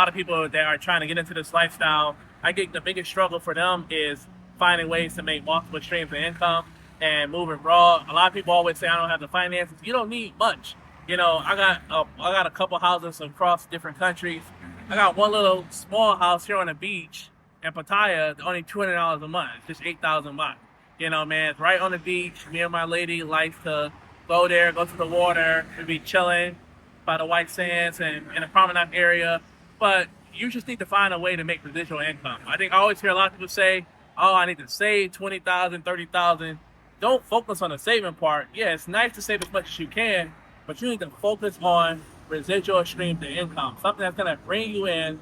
lot of people that are trying to get into this lifestyle, I think the biggest struggle for them is finding ways to make multiple streams of income and moving abroad. A lot of people always say, I don't have the finances. You don't need much. You know, I got a couple houses across different countries. I got one little small house here on the beach in Pattaya, only $200 a month, just 8,000 baht. You know, man, it's right on the beach. Me and my lady like to go there, go to the water, and be chilling by the white sands and in the promenade area. But you just need to find a way to make residual income. I think I always hear a lot of people say, oh, I need to save 20,000, 30,000. Don't focus on the saving part. Yeah, it's nice to save as much as you can, but you need to focus on residual streams of income, something that's going to bring you in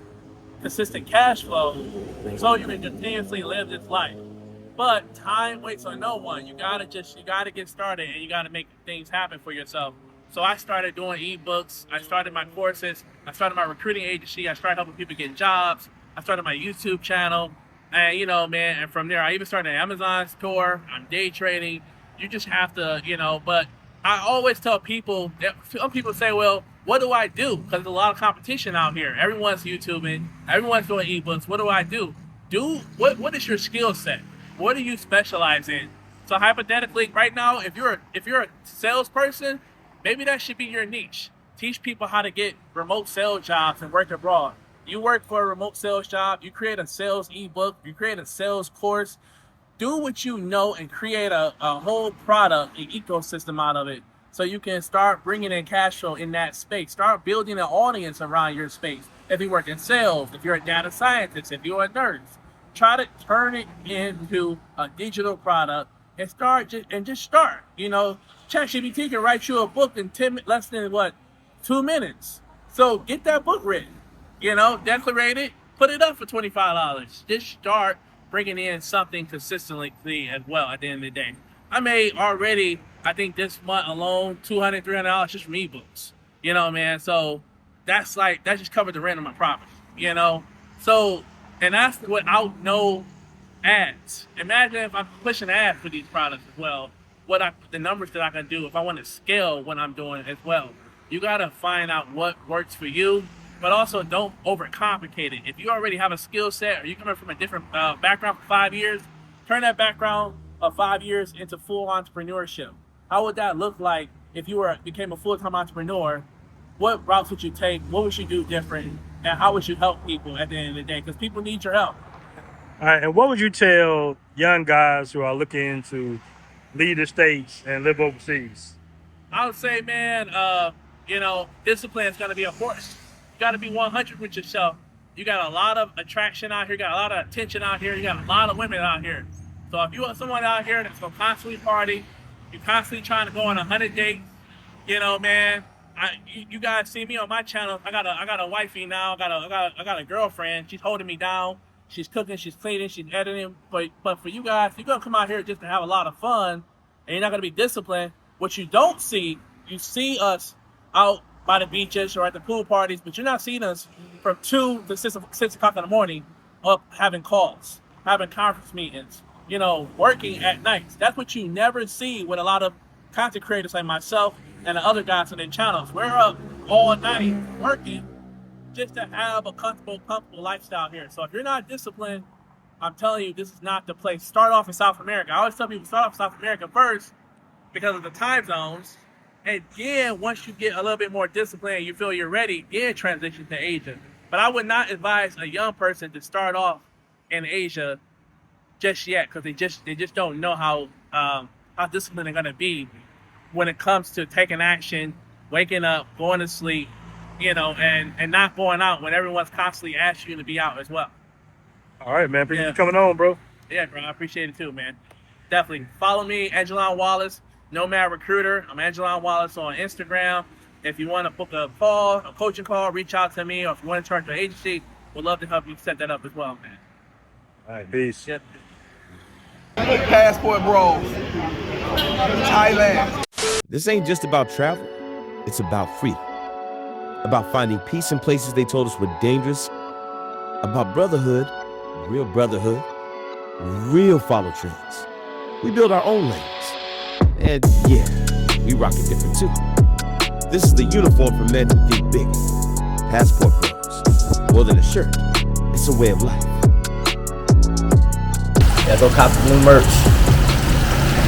consistent cash flow so you can continuously live this life. But time waits on no one. You gotta get started, and you gotta make things happen for yourself. So I started doing ebooks. I started my courses. I started my recruiting agency. I started helping people get jobs. I started my YouTube channel. And, you know, man, and from there, I even started an Amazon store. I'm day trading. You just have to, you know, but I always tell people, some people say, well, what do I do? Because there's a lot of competition out here. Everyone's YouTubing. Everyone's doing ebooks. What do I do? What is your skill set? What do you specialize in? So hypothetically, right now, if you're a salesperson, maybe that should be your niche. Teach people how to get remote sales jobs and work abroad. You work for a remote sales job, you create a sales ebook, you create a sales course. Do what you know and create a whole product, an ecosystem out of it, so you can start bringing in cash flow in that space. Start building an audience around your space. If you work in sales, if you're a data scientist, if you're a nurse, try to turn it into a digital product and just start. You know, ChatGPT can write you a book in less than 2 minutes. So get that book written. You know, declarate it, put it up for $25. Just start bringing in something consistently as well at the end of the day. I made already, I think this month alone, $200, $300 just from ebooks. You know, man. So that just covered the rent of my property. You know, so. And that's without no ads. Imagine if I'm pushing ads for these products as well. The numbers that I can do if I want to scale what I'm doing as well. You gotta find out what works for you, but also don't overcomplicate it. If you already have a skill set, or you're coming from a different background for 5 years, turn that background of 5 years into full entrepreneurship. How would that look like if you became a full-time entrepreneur? What routes would you take? What would you do different? And how would you help people at the end of the day? Because people need your help. All right, and what would you tell young guys who are looking to leave the States and live overseas? I would say, man, you know, discipline is going to be important. You got to be 100 with yourself. You got a lot of attraction out here. You got a lot of attention out here. You got a lot of women out here. So if you want someone out here that's going to constantly party, you're constantly trying to go on 100 dates, you know, man, you guys see me on my channel. I got a wifey now. I got a girlfriend. She's holding me down. She's cooking. She's cleaning. She's editing. But for you guys, you're gonna come out here just to have a lot of fun, and you're not gonna be disciplined. What you don't see, you see us out by the beaches or at the pool parties, but you're not seeing us from 2 to 6 o'clock in the morning up having calls, having conference meetings, you know, working at nights. That's what you never see with a lot of content creators like myself and the other guys on their channels. We're up all night working just to have a comfortable lifestyle here. So if you're not disciplined, I'm telling you, this is not the place. Start off in South America. I always tell people start off in South America first because of the time zones. And then once you get a little bit more disciplined and you feel you're ready, then transition to Asia. But I would not advise a young person to start off in Asia just yet, because they just don't know how disciplined they're gonna be when it comes to taking action, waking up, going to sleep, you know, and not going out when everyone's constantly asking you to be out as well. All right, man. Appreciate you coming on, bro. Yeah, bro. I appreciate it too, man. Definitely. Follow me, Angelon Wallace, Nomad Recruiter. I'm Angelon Wallace on Instagram. If you want to book a call, a coaching call, reach out to me. Or if you want to charge an agency, we'd love to help you set that up as well, man. All right, peace. Yep. Passport Bros, Thailand. This ain't just about travel, it's about freedom. About finding peace in places they told us were dangerous. About brotherhood, real follow trends. We build our own lanes. And yeah, we rock it different too. This is the uniform for men who think big. Passport Bros. more than a shirt. It's a way of life. Yeah, go cop the new merch.